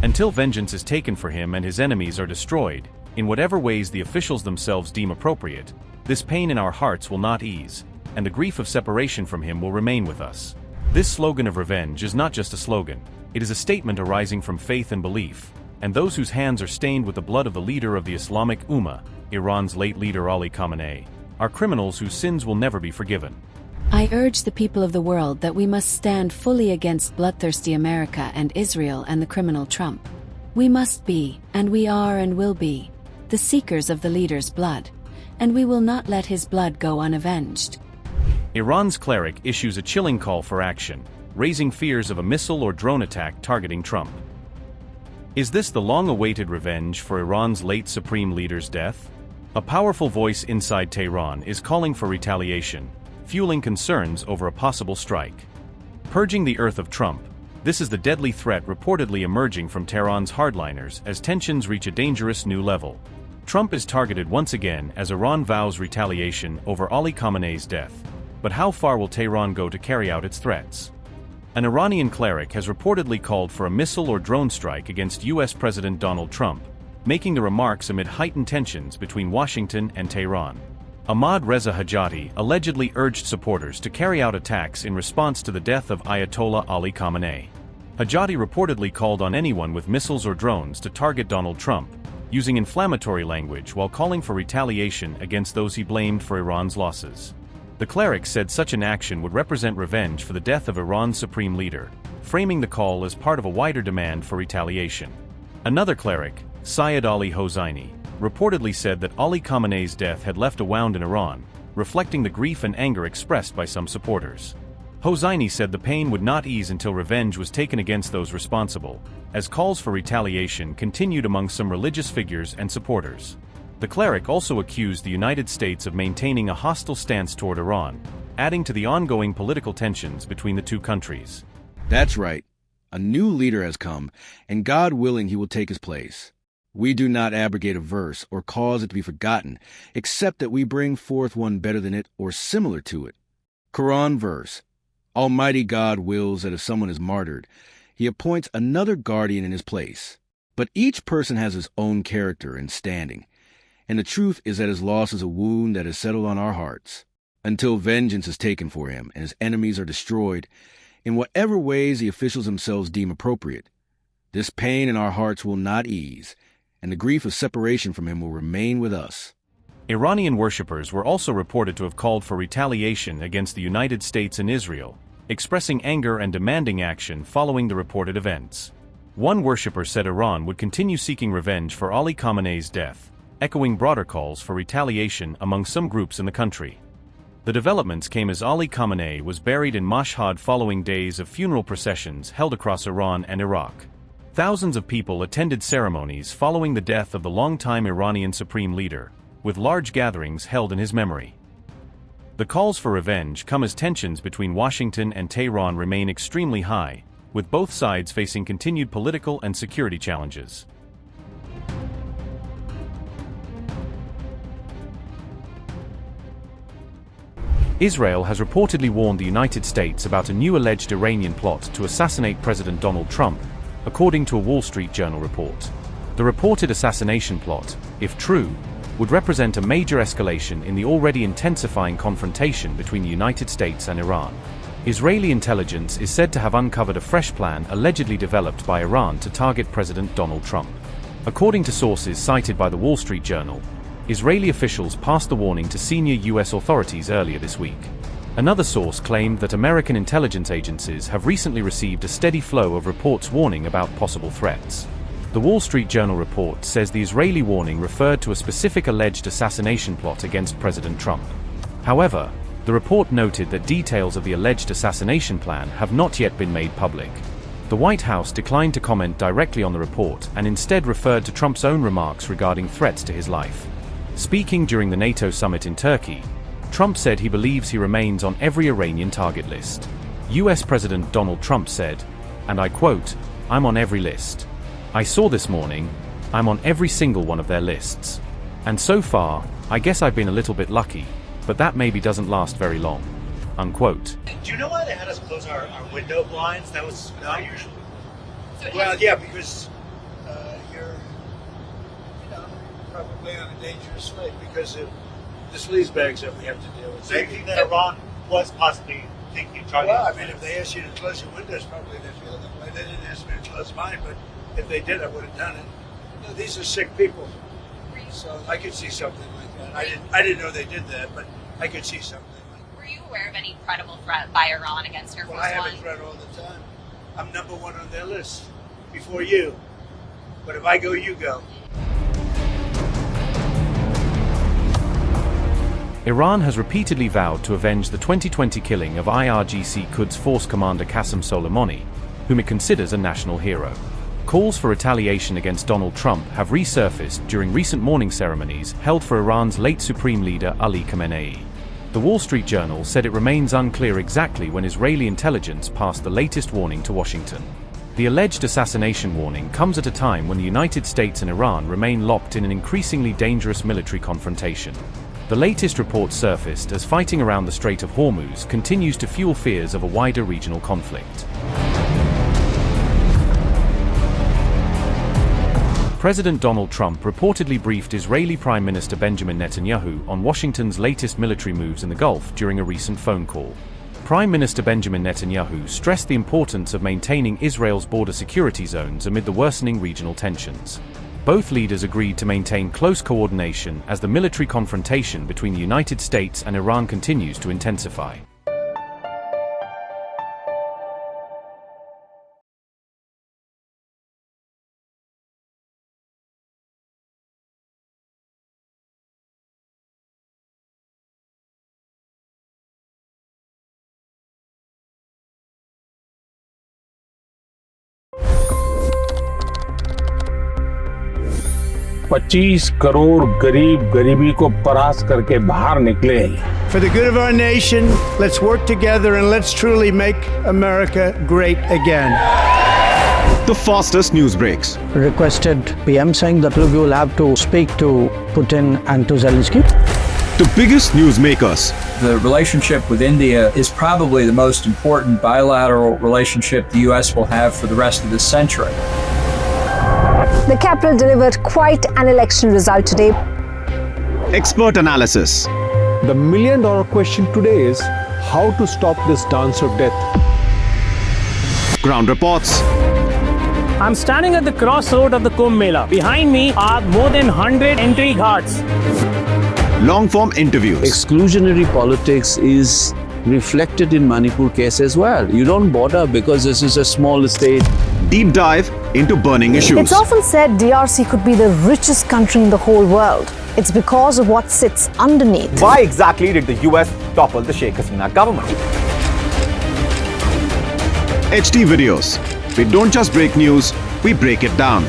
Until vengeance is taken for him and his enemies are destroyed, in whatever ways the officials themselves deem appropriate, this pain in our hearts will not ease, and the grief of separation from him will remain with us. This slogan of revenge is not just a slogan, it is a statement arising from faith and belief, and those whose hands are stained with the blood of the leader of the Islamic Ummah, Iran's late leader Ali Khamenei, are criminals whose sins will never be forgiven. I urge the people of the world that we must stand fully against bloodthirsty America and Israel and the criminal Trump. We must be, and we are and will be, the seekers of the leader's blood, and we will not let his blood go unavenged. Iran's cleric issues a chilling call for action, raising fears of a missile or drone attack targeting Trump. Is this the long-awaited revenge for Iran's late supreme leader's death? A powerful voice inside Tehran is calling for retaliation, fueling concerns over a possible strike. Purging the earth of Trump, this is the deadly threat reportedly emerging from Tehran's hardliners as tensions reach a dangerous new level. Trump is targeted once again as Iran vows retaliation over Ali Khamenei's death. But how far will Tehran go to carry out its threats? An Iranian cleric has reportedly called for a missile or drone strike against US President Donald Trump, making the remarks amid heightened tensions between Washington and Tehran. Ahmad Reza Hajati allegedly urged supporters to carry out attacks in response to the death of Ayatollah Ali Khamenei. Hajati reportedly called on anyone with missiles or drones to target Donald Trump, using inflammatory language while calling for retaliation against those he blamed for Iran's losses. The cleric said such an action would represent revenge for the death of Iran's supreme leader, framing the call as part of a wider demand for retaliation. Another cleric, Syed Ali Hosseini, reportedly said that Ali Khamenei's death had left a wound in Iran, reflecting the grief and anger expressed by some supporters. Hosseini said the pain would not ease until revenge was taken against those responsible, as calls for retaliation continued among some religious figures and supporters. The cleric also accused the United States of maintaining a hostile stance toward Iran, adding to the ongoing political tensions between the two countries. That's right. A new leader has come, and God willing he will take his place. We do not abrogate a verse or cause it to be forgotten, except that we bring forth one better than it or similar to it. Quran verse. Almighty God wills that if someone is martyred, he appoints another guardian in his place. But each person has his own character and standing, and the truth is that his loss is a wound that is settled on our hearts. Until vengeance is taken for him and his enemies are destroyed, in whatever ways the officials themselves deem appropriate, this pain in our hearts will not ease, and the grief of separation from him will remain with us. Iranian worshippers were also reported to have called for retaliation against the United States and Israel, expressing anger and demanding action following the reported events. One worshipper said Iran would continue seeking revenge for Ali Khamenei's death, echoing broader calls for retaliation among some groups in the country. The developments came as Ali Khamenei was buried in Mashhad following days of funeral processions held across Iran and Iraq. Thousands of people attended ceremonies following the death of the longtime Iranian supreme leader, with large gatherings held in his memory. The calls for revenge come as tensions between Washington and Tehran remain extremely high, with both sides facing continued political and security challenges. Israel has reportedly warned the United States about a new alleged Iranian plot to assassinate President Donald Trump, according to a Wall Street Journal report. The reported assassination plot, if true, would represent a major escalation in the already intensifying confrontation between the United States and Iran. Israeli intelligence is said to have uncovered a fresh plan allegedly developed by Iran to target President Donald Trump. According to sources cited by the Wall Street Journal, Israeli officials passed the warning to senior U.S. authorities earlier this week. Another source claimed that American intelligence agencies have recently received a steady flow of reports warning about possible threats. The Wall Street Journal report says the Israeli warning referred to a specific alleged assassination plot against President Trump. However, the report noted that details of the alleged assassination plan have not yet been made public. The White House declined to comment directly on the report and instead referred to Trump's own remarks regarding threats to his life. Speaking during the NATO summit in Turkey, Trump said he believes he remains on every Iranian target list. US President Donald Trump said, and I quote, "I'm on every list. I saw this morning, I'm on every single one of their lists. And so far, I guess I've been a little bit lucky, but that maybe doesn't last very long." Unquote. Do you know why they had us close our window blinds? That was not usual. Well, yeah, because probably on a dangerous flight because of the sleazebags that we have to deal with. So you think that Iran was possibly thinking of targeting? Well, I mean, if they asked you to close your windows, probably they feel that way. They didn't ask me to close mine, but if they did, I would have done it. You know, these are sick people, so I could see something like that. I didn't know they did that, but I could see something like that. Were you aware of any credible threat by Iran against Air Force Well, I have One? a threat all the time. I'm number one on their list before you. But if I go, you go. Iran has repeatedly vowed to avenge the 2020 killing of IRGC Quds Force Commander Qasem Soleimani, whom it considers a national hero. Calls for retaliation against Donald Trump have resurfaced during recent mourning ceremonies held for Iran's late Supreme Leader Ali Khamenei. The Wall Street Journal said it remains unclear exactly when Israeli intelligence passed the latest warning to Washington. The alleged assassination warning comes at a time when the United States and Iran remain locked in an increasingly dangerous military confrontation. The latest report surfaced as fighting around the Strait of Hormuz continues to fuel fears of a wider regional conflict. President Donald Trump reportedly briefed Israeli Prime Minister Benjamin Netanyahu on Washington's latest military moves in the Gulf during a recent phone call. Prime Minister Benjamin Netanyahu stressed the importance of maintaining Israel's border security zones amid the worsening regional tensions. Both leaders agreed to maintain close coordination as the military confrontation between the United States and Iran continues to intensify. $25 crore गरीब गरीबी को परास्त करके बाहर निकले। For the good of our nation, let's work together and let's truly make America great again. The fastest news breaks. Requested PM saying that we will have to speak to Putin and to Zelensky. The biggest news makers. The relationship with India is probably the most important bilateral relationship the US will have for the rest of this century. The capital delivered quite an election result today. Expert analysis. The million-dollar question today is how to stop this dance of death. Ground reports. I'm standing at the crossroad of the Kumbh Mela. Behind me are more than 100 entry guards. Long-form interviews. Exclusionary politics is reflected in Manipur case as well. You don't bother because this is a small state. Deep dive into burning issues. It's often said DRC could be the richest country in the whole world. It's because of what sits underneath. Why exactly did the US topple the Sheikh Hasina government? HT videos. We don't just break news, we break it down.